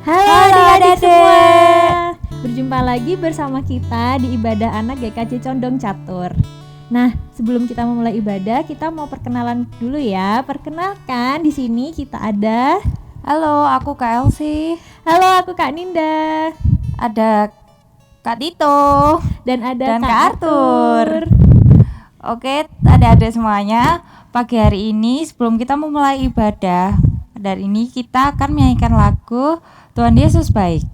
Halo adik-adik semua. Berjumpa lagi bersama kita di ibadah anak GKJ Condong Catur. Nah, sebelum kita memulai ibadah, kita mau perkenalan dulu ya. Perkenalkan, di sini kita ada. Halo, aku Kak Elsie. Halo, aku Kak Ninda. Ada Kak Tito Dan ada dan Kak Arthur. Oke, adik-adik semuanya, pagi hari ini sebelum kita memulai ibadah, dari ini kita akan menyanyikan lagu Tuhan Yesus Baik.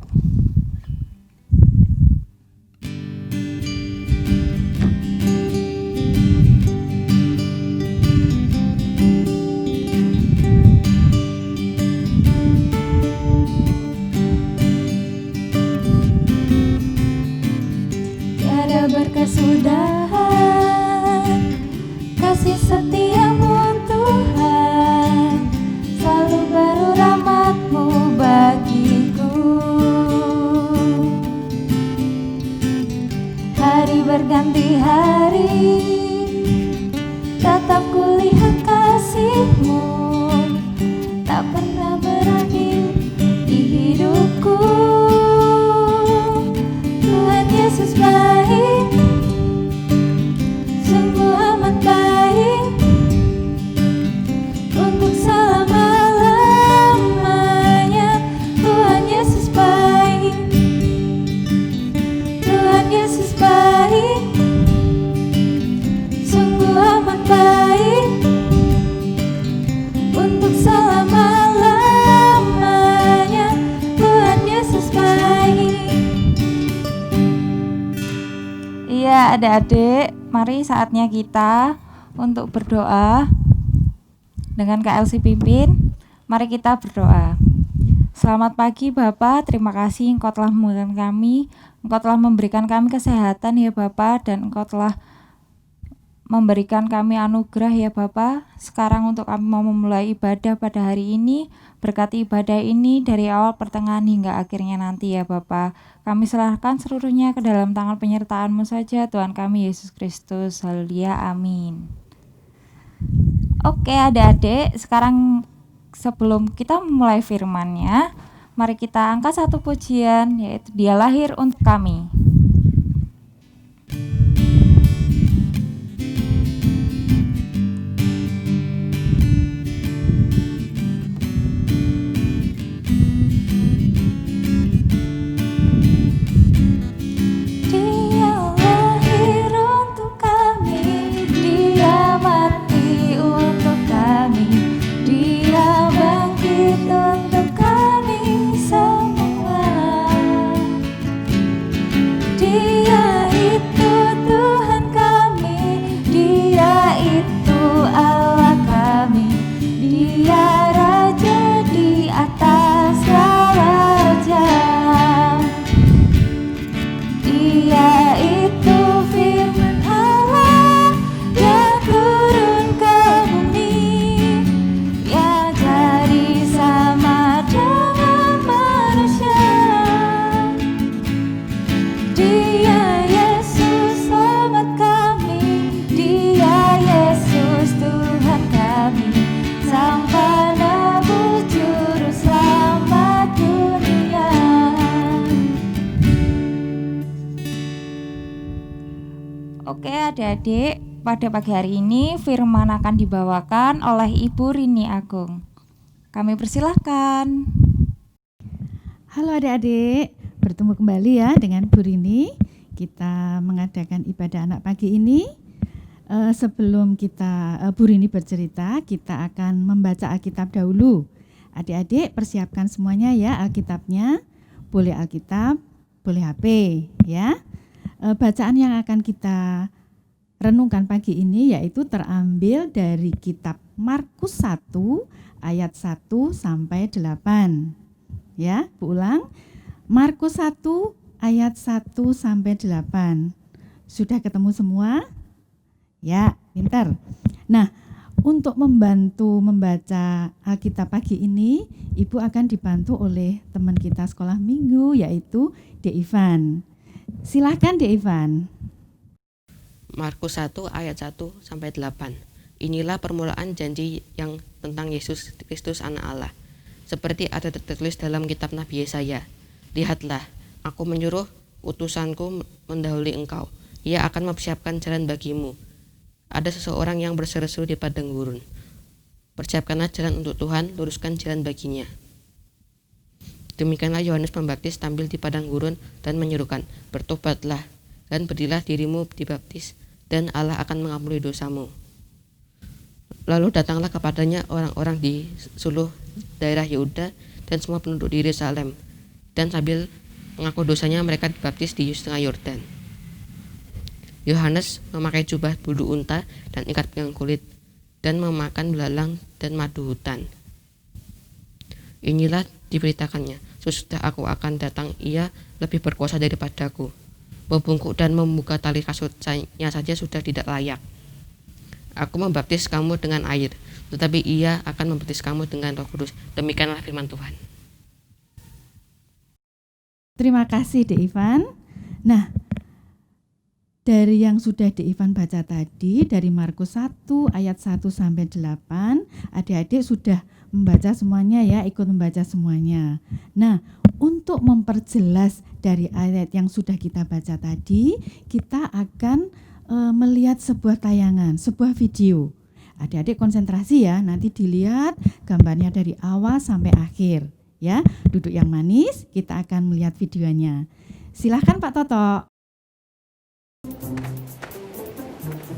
Tiada berkesudahan kasih setiamu Tuhan, selalu baru rahmat-Mu bagiku. Hari berganti hari, tetap kulihat kasih-Mu, tak pernah berakhir di hidupku. Tuhan Yesus baik, sungguh amat baik, untuk selama-lamanya. Tuhan Yesus baik, Tuhan Yesus baik, sungguh amat baik, untuk selama-lamanya. Tuhan Yesus baik. Iya, adik-adik, mari saatnya kita untuk berdoa. Dengan Kak Elsie pimpin, mari kita berdoa. Selamat pagi Bapak, terima kasih Engkau telah memulihkan kami, Engkau telah memberikan kami kesehatan ya Bapak, dan Engkau telah memberikan kami anugerah ya Bapak. Sekarang untuk kami mau memulai ibadah pada hari ini, berkati ibadah ini dari awal pertengahan hingga akhirnya nanti ya Bapak. Kami serahkan seluruhnya ke dalam tangan penyertaan-Mu saja Tuhan kami Yesus Kristus. Haleluya, amin. Oke adik-adik, sekarang sebelum kita memulai firman-Nya, mari kita angkat satu pujian, yaitu Dia lahir untuk kami. Dia lahir untuk kami, Dia mati untuk kami, Dia bangkit untuk kami semua. Dia itu Tuhan kami, Dia itu Allah kami, Dia Raja di atas raja. Dia itu firman Allah yang turun ke bumi, yang jadi sama dengan manusia. Dia Yesus selamat kami, Dia Yesus Tuhan kami, Sang Penebus Juru Selamat dunia. Oke adik-adik, pada pagi hari ini firman akan dibawakan oleh Ibu Rini Agung. Kami persilahkan. Halo adik-adik, bertemu kembali ya dengan Bu Rini. Kita mengadakan ibadah anak pagi ini. Sebelum Bu Rini bercerita, kita akan membaca Alkitab dahulu. Adik-adik persiapkan semuanya ya Alkitabnya. Boleh Alkitab, boleh HP ya. Bacaan yang akan kita renungkan pagi ini yaitu terambil dari kitab Markus 1 ayat 1 sampai 8. Ya, Bu ulang. Markus 1 ayat 1 sampai 8. Sudah ketemu semua? Ya, pintar. Nah, untuk membantu membaca Alkitab pagi ini, Ibu akan dibantu oleh teman kita sekolah minggu yaitu De Ivan. Silahkan De Ivan. Markus 1 ayat 1 sampai 8. Inilah permulaan janji yang tentang Yesus Kristus anak Allah. seperti ada tertulis dalam kitab Nabi Yesaya. Lihatlah, aku menyuruh utusanku mendahului engkau. Ia akan mempersiapkan jalan bagimu. Ada seseorang yang berseru-seru di padang gurun. Persiapkanlah jalan untuk Tuhan, luruskan jalan baginya. Demikianlah Yohanes Pembaptis tampil di padang gurun dan menyerukan, bertobatlah dan berilah dirimu dibaptis, dan Allah akan mengampuni dosamu. Lalu datanglah kepadanya orang-orang di seluruh daerah Yehuda dan semua penduduk di Yerusalem, dan sambil mengaku dosanya mereka dibaptis di tengah Yordan. Yohanes memakai jubah bulu unta dan ikat pinggang kulit, dan memakan belalang dan madu hutan. Inilah diberitakannya, sesudah aku akan datang ia lebih berkuasa daripadaku. Membungkuk dan membuka tali kasutnya saja sudah tidak layak. Aku membaptis kamu dengan air, tetapi ia akan membaptis kamu dengan Roh Kudus. Demikianlah firman Tuhan. Terima kasih Dek Ivan. Nah, dari yang sudah Dek Ivan baca tadi, dari Markus 1 ayat 1 sampai 8, adik-adik sudah membaca semuanya ya, ikut membaca semuanya. Nah, untuk memperjelas dari ayat yang sudah kita baca tadi, kita akan melihat sebuah tayangan, sebuah video. Adik-adik konsentrasi ya, nanti dilihat gambarnya dari awal sampai akhir. Ya, duduk yang manis, kita akan melihat videonya. Silahkan Pak Toto.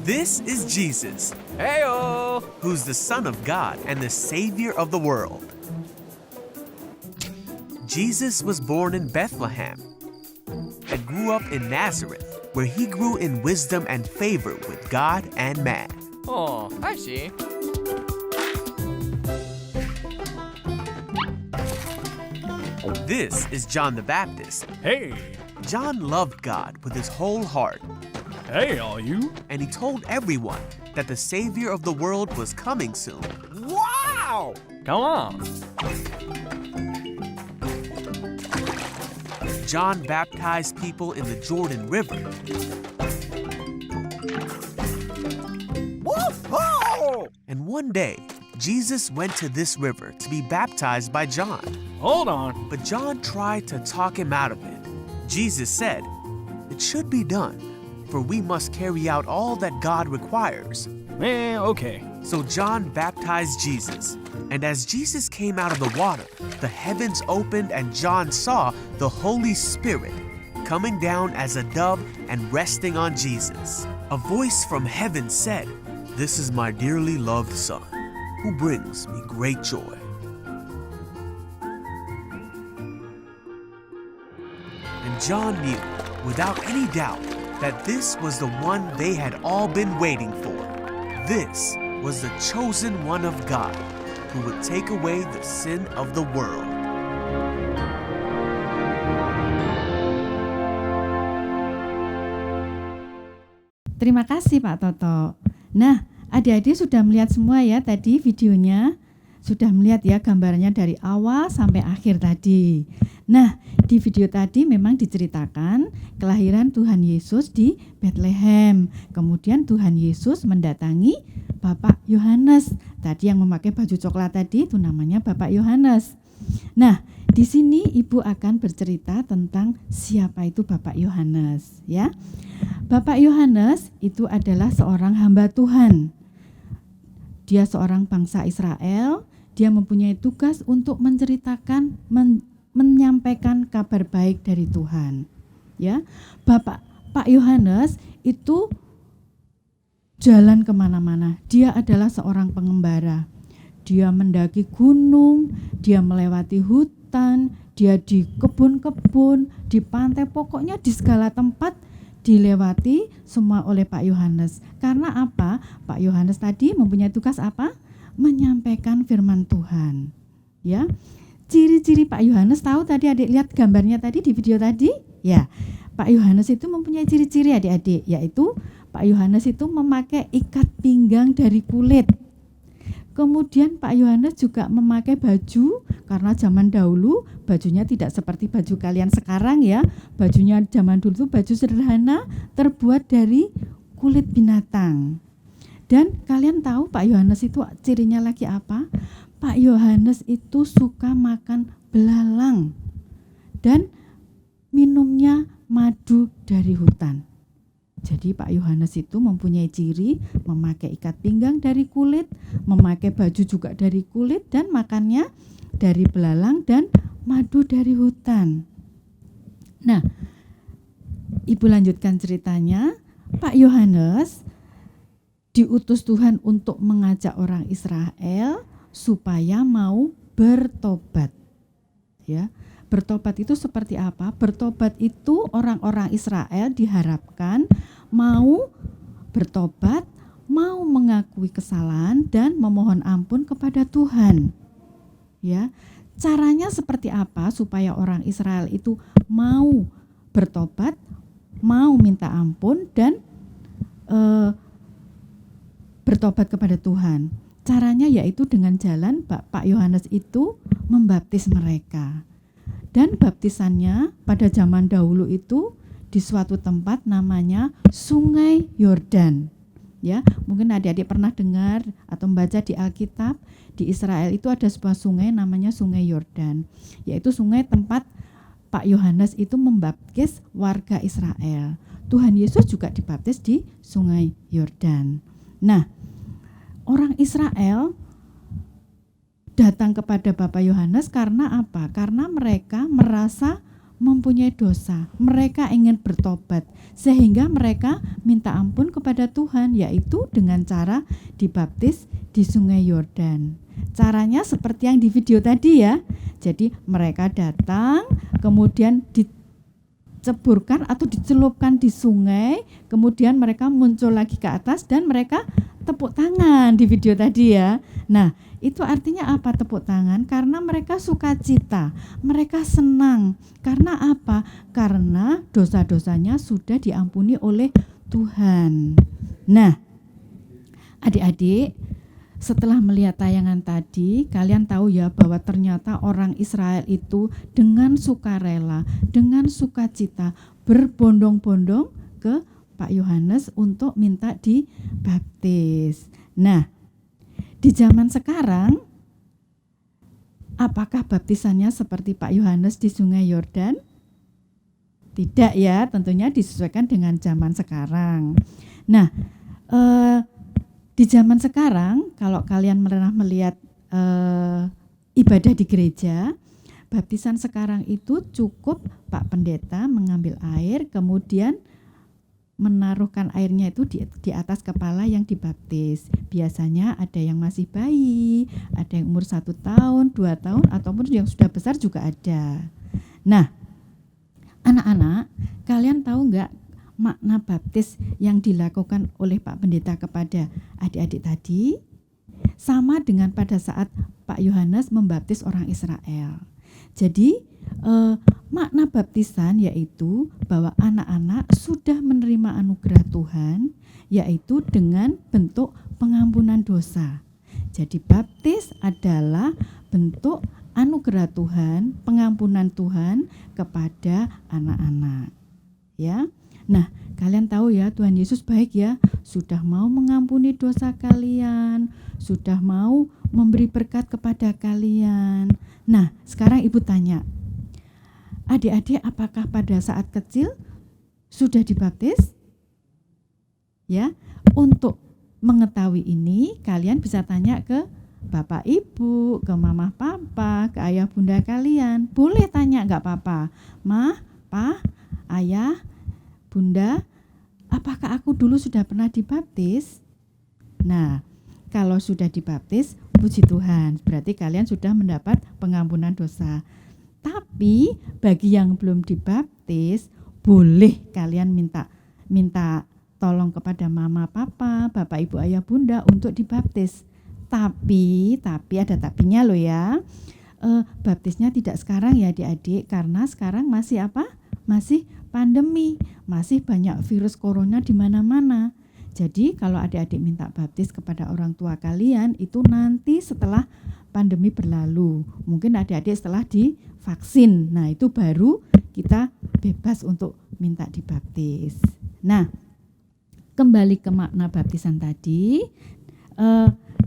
This is Jesus, Heyo! who's the Son of God and the Savior of the world. Jesus was born in Bethlehem and grew up in Nazareth, where he grew in wisdom and favor with God and man. Oh, I see. This is John the Baptist. Hey! John loved God with his whole heart, Hey, all you! and he told everyone that the Savior of the world was coming soon. Wow! Come on. John baptized people in the Jordan River, Whoa! and one day, Jesus went to this river to be baptized by John. Hold on. But John tried to talk him out of it. Jesus said, "It should be done, for we must carry out all that God requires." Okay. So John baptized Jesus, and as Jesus came out of the water, the heavens opened and John saw the Holy Spirit coming down as a dove and resting on Jesus. A voice from heaven said, "This is my dearly loved Son, who brings me great joy." And John knew, without any doubt, that this was the one they had all been waiting for. This was the chosen one of God, who would take away the sin of the world. Terima kasih Pak Toto. Nah, adik-adik sudah melihat semua ya tadi videonya. Sudah melihat ya gambarnya dari awal sampai akhir tadi. Nah, di video tadi memang diceritakan kelahiran Tuhan Yesus di Bethlehem. Kemudian Tuhan Yesus mendatangi Bapak Yohanes. Tadi yang memakai baju coklat tadi itu namanya Bapak Yohanes. Nah, di sini Ibu akan bercerita tentang siapa itu Bapak Yohanes ya. Bapak Yohanes itu adalah seorang hamba Tuhan. Dia seorang bangsa Israel. Dia mempunyai tugas untuk menceritakan, menyampaikan kabar baik dari Tuhan. Ya, Pak Yohanes itu jalan kemana-mana. Dia adalah seorang pengembara. Dia mendaki gunung, dia melewati hutan, dia di kebun-kebun, di pantai, pokoknya di segala tempat dilewati semua oleh Pak Yohanes. Karena apa? Pak Yohanes tadi mempunyai tugas apa? Menyampaikan firman Tuhan. Ya. Ciri-ciri Pak Yohanes tahu tadi adik lihat gambarnya tadi di video tadi? Ya. Pak Yohanes itu mempunyai ciri-ciri adik-adik, yaitu Pak Yohanes itu memakai ikat pinggang dari kulit. Kemudian Pak Yohanes juga memakai baju, karena zaman dahulu bajunya tidak seperti baju kalian sekarang ya. Bajunya zaman dulu itu baju sederhana terbuat dari kulit binatang. Dan kalian tahu Pak Yohanes itu cirinya lagi apa? Pak Yohanes itu suka makan belalang dan minumnya madu dari hutan. Jadi Pak Yohanes itu mempunyai ciri memakai ikat pinggang dari kulit, memakai baju juga dari kulit, dan makannya dari belalang dan madu dari hutan. Nah, Ibu lanjutkan ceritanya. Pak Yohanes diutus Tuhan untuk mengajak orang Israel supaya mau bertobat. Ya, bertobat itu seperti apa? Bertobat itu orang-orang Israel diharapkan mau bertobat, mau mengakui kesalahan dan memohon ampun kepada Tuhan. Ya, caranya seperti apa supaya orang Israel itu mau bertobat, mau minta ampun dan bertobat kepada Tuhan? Caranya yaitu dengan jalan Pak Yohanes itu membaptis mereka. Dan baptisannya pada zaman dahulu itu di suatu tempat namanya Sungai Yordan. Ya, mungkin adik-adik pernah dengar atau membaca di Alkitab, di Israel itu ada sebuah sungai namanya Sungai Yordan, yaitu sungai tempat Pak Yohanes itu membaptis warga Israel. Tuhan Yesus juga dibaptis di Sungai Yordan. Nah, orang Israel datang kepada Bapak Yohanes karena apa? Karena mereka merasa mempunyai dosa. Mereka ingin bertobat sehingga mereka minta ampun kepada Tuhan, yaitu dengan cara dibaptis di Sungai Yordan. Caranya seperti yang di video tadi ya. Jadi mereka datang, kemudian diceburkan atau dicelupkan di sungai, kemudian mereka muncul lagi ke atas dan mereka tepuk tangan di video tadi ya. Nah, itu artinya apa tepuk tangan? Karena mereka sukacita, mereka senang. Karena apa? Karena dosa-dosanya sudah diampuni oleh Tuhan. Nah, adik-adik, setelah melihat tayangan tadi, kalian tahu ya bahwa ternyata orang Israel itu dengan sukarela, dengan sukacita berbondong-bondong ke Pak Yohanes untuk minta dibaptis. Nah, di zaman sekarang, apakah baptisannya seperti Pak Yohanes di Sungai Yordan? Tidak ya, tentunya disesuaikan dengan zaman sekarang. Nah, di zaman sekarang, kalau kalian pernah melihat ibadah di gereja, baptisan sekarang itu cukup Pak Pendeta mengambil air, kemudian menaruhkan airnya itu di atas kepala yang dibaptis. Biasanya ada yang masih bayi, ada yang umur 1 tahun, 2 tahun, ataupun yang sudah besar juga ada. Nah, anak-anak, kalian tahu nggak makna baptis yang dilakukan oleh Pak Pendeta kepada adik-adik tadi? Sama dengan pada saat Pak Yohanes membaptis orang Israel. Jadi makna baptisan yaitu bahwa anak-anak sudah menerima anugerah Tuhan, yaitu dengan bentuk pengampunan dosa. Jadi baptis adalah bentuk anugerah Tuhan, pengampunan Tuhan kepada anak-anak. Ya. Nah, kalian tahu ya, Tuhan Yesus baik ya, sudah mau mengampuni dosa kalian, sudah mau memberi berkat kepada kalian. Nah, sekarang Ibu tanya, adik-adik apakah pada saat kecil sudah dibaptis? Ya, untuk mengetahui ini kalian bisa tanya ke Bapak Ibu, ke Mama Papa, ke Ayah Bunda kalian. Boleh tanya, enggak apa-apa. Mah, Pa, Ayah, Bunda, apakah aku dulu sudah pernah dibaptis? Nah, kalau sudah dibaptis, puji Tuhan, berarti kalian sudah mendapat pengampunan dosa. Tapi bagi yang belum dibaptis, boleh kalian minta tolong kepada Mama, Papa, Bapak, Ibu, Ayah, Bunda untuk dibaptis. Tapi ada tapinya loh ya. Baptisnya tidak sekarang ya adik-adik, karena sekarang masih apa? Masih pandemi, masih banyak virus corona di mana-mana. Jadi kalau adik-adik minta baptis kepada orang tua kalian itu nanti setelah pandemi berlalu. Mungkin adik-adik setelah divaksin. Nah, itu baru kita bebas untuk minta dibaptis. Nah, kembali ke makna baptisan tadi.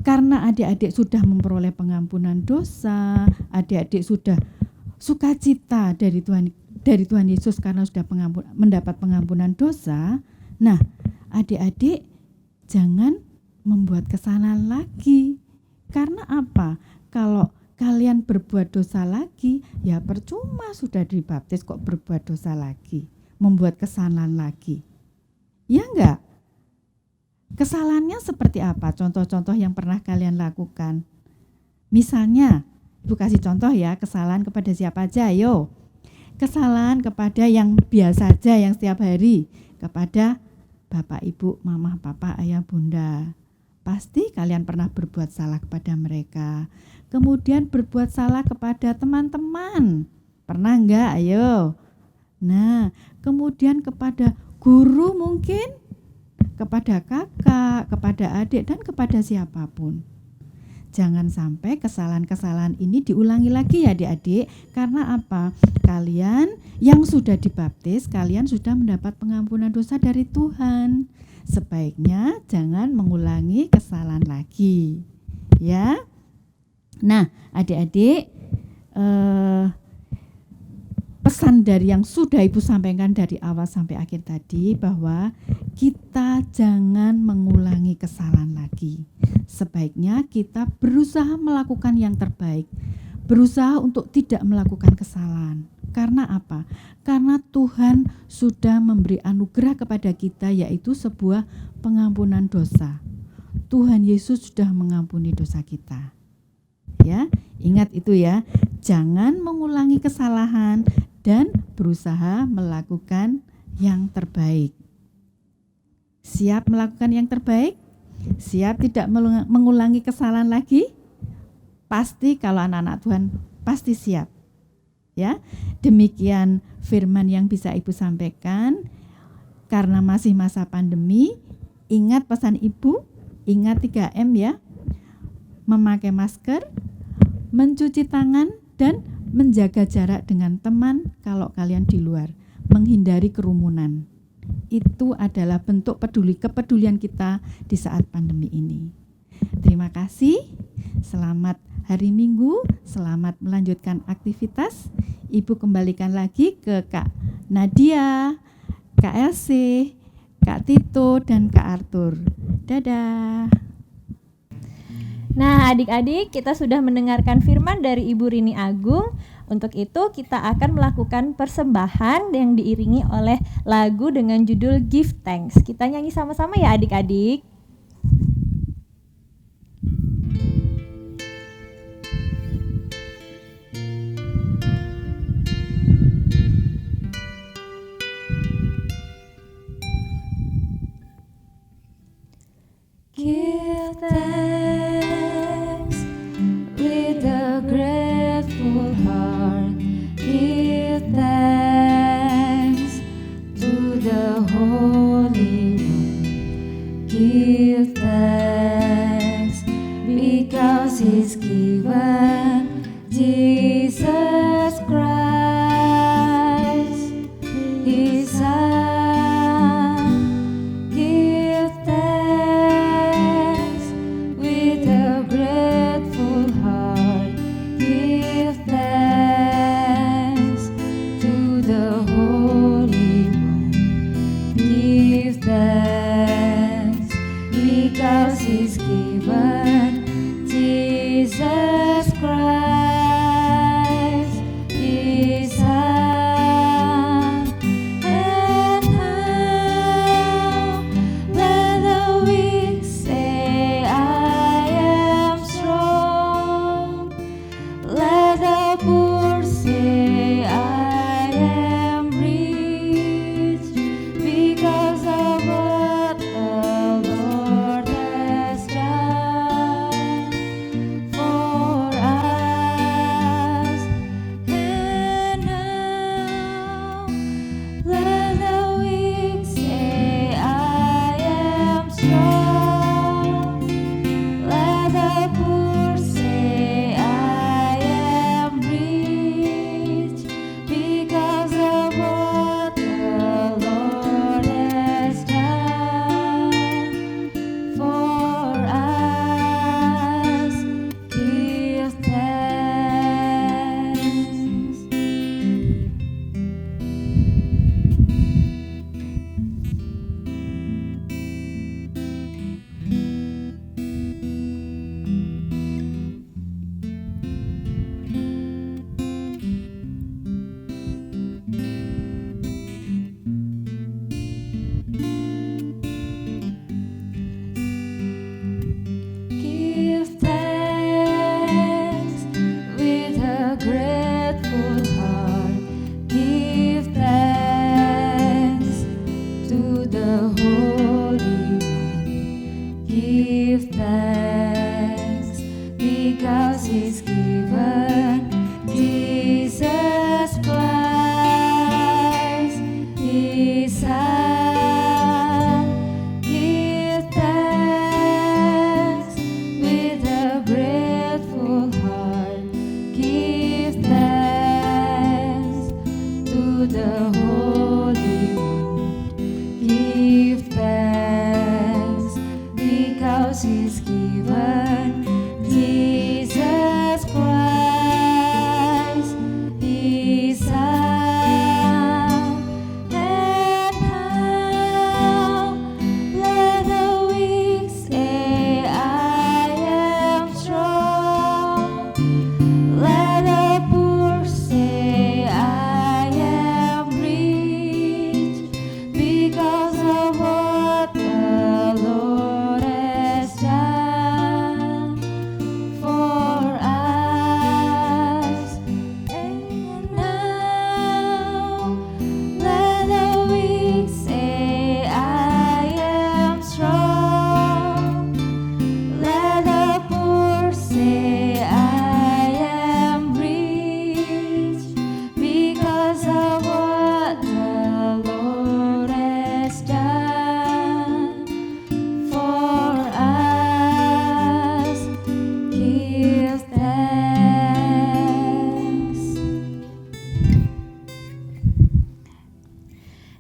karena adik-adik sudah memperoleh pengampunan dosa, adik-adik sudah sukacita dari Tuhan Yesus karena sudah mendapat pengampunan dosa. Nah, adik-adik jangan membuat kesalahan lagi. Karena apa? Kalau kalian berbuat dosa lagi, ya percuma sudah dibaptis kok berbuat dosa lagi, membuat kesalahan lagi. Ya enggak? Kesalahannya seperti apa? Contoh-contoh yang pernah kalian lakukan. Misalnya, Ibu kasih contoh ya, kesalahan kepada siapa aja, ayo. Kesalahan kepada yang biasa aja, yang setiap hari, kepada Bapak, Ibu, Mama, Papa, Ayah, Bunda. Pasti kalian pernah berbuat salah kepada mereka. Kemudian berbuat salah kepada teman-teman. Pernah enggak? Ayo. Nah, kemudian kepada guru mungkin, kepada kakak, kepada adik, dan kepada siapapun. Jangan sampai kesalahan-kesalahan ini diulangi lagi ya adik-adik. Karena apa? Kalian yang sudah dibaptis, kalian sudah mendapat pengampunan dosa dari Tuhan. Sebaiknya jangan mengulangi kesalahan lagi. Ya. Nah, adik-adik, pesan dari yang sudah Ibu sampaikan dari awal sampai akhir tadi bahwa kita jangan mengulangi kesalahan lagi. Sebaiknya kita berusaha melakukan yang terbaik, berusaha untuk tidak melakukan kesalahan. Karena apa? Karena Tuhan sudah memberi anugerah kepada kita, yaitu sebuah pengampunan dosa. Tuhan Yesus sudah mengampuni dosa kita. Ya, ingat itu ya. Jangan mengulangi kesalahan dan berusaha melakukan yang terbaik. Siap melakukan yang terbaik? Siap tidak mengulangi kesalahan lagi? Pasti kalau anak-anak Tuhan pasti siap. Ya, demikian firman yang bisa Ibu sampaikan. Karena masih masa pandemi, ingat pesan Ibu, ingat 3M ya. Memakai masker, mencuci tangan, dan menjaga jarak dengan teman kalau kalian di luar, menghindari kerumunan. Itu adalah bentuk kepedulian kita di saat pandemi ini. Terima kasih. Selamat hari Minggu, selamat melanjutkan aktivitas. Ibu kembalikan lagi ke Kak Nadia, Kak Elsie, Kak Tito, dan Kak Arthur. Dadah. Nah, adik-adik, kita sudah mendengarkan firman dari Ibu Rini Agung. Untuk itu kita akan melakukan persembahan yang diiringi oleh lagu dengan judul Give Thanks. Kita nyanyi sama-sama ya adik-adik. Give thanks with a grateful heart. Give thanks to the Holy One. Give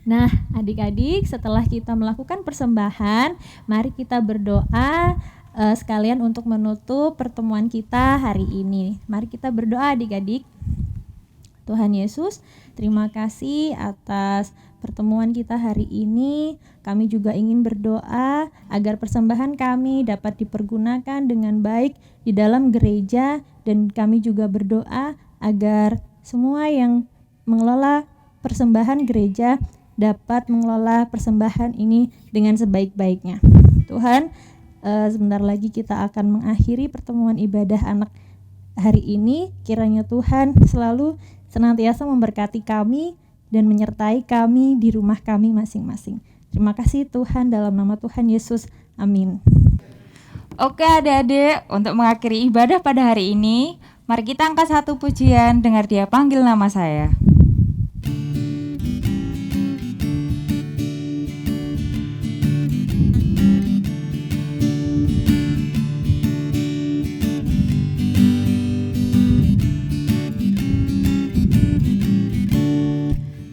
Nah, adik-adik, setelah kita melakukan persembahan, mari kita berdoa sekalian untuk menutup pertemuan kita hari ini. Mari kita berdoa adik-adik. Tuhan Yesus, terima kasih atas pertemuan kita hari ini. Kami juga ingin berdoa agar persembahan kami dapat dipergunakan dengan baik di dalam gereja, dan kami juga berdoa agar semua yang mengelola persembahan gereja dapat mengelola persembahan ini dengan sebaik-baiknya. Tuhan, sebentar lagi kita akan mengakhiri pertemuan ibadah anak hari ini. Kiranya Tuhan selalu senantiasa memberkati kami dan menyertai kami di rumah kami masing-masing. Terima kasih Tuhan, dalam nama Tuhan Yesus. Amin. Oke adik-adik, untuk mengakhiri ibadah pada hari ini, mari kita angkat satu pujian, dengar Dia panggil nama saya.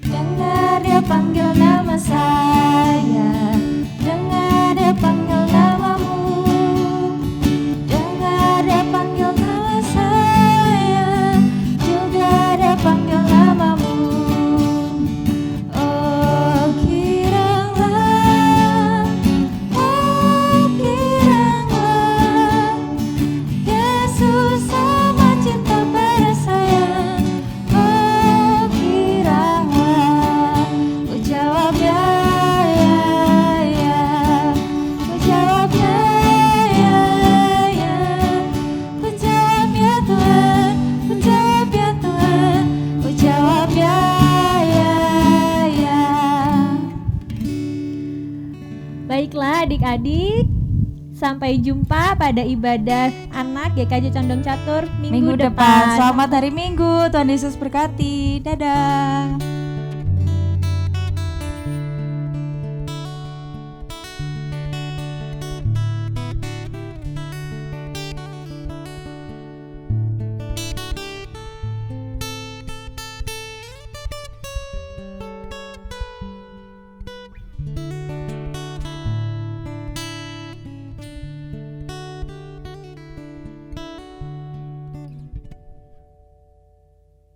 Dengar Dia panggil nama saya, dengar Dia panggil namamu, dengar Dia panggil nama saya, juga Dia panggil namamu. Oh kiranglah Yesus sama cinta pada saya. Oh kiranglah ku jawab ya, ku jawab ya, ku jawab ya Tuhan, ku jawab ya Tuhan, ku jawab ya. Baiklah adik-adik, sampai jumpa pada ibadah anak GKJ Condong Catur minggu Minggu depan, selamat hari Minggu, Tuhan Yesus berkati, dadah.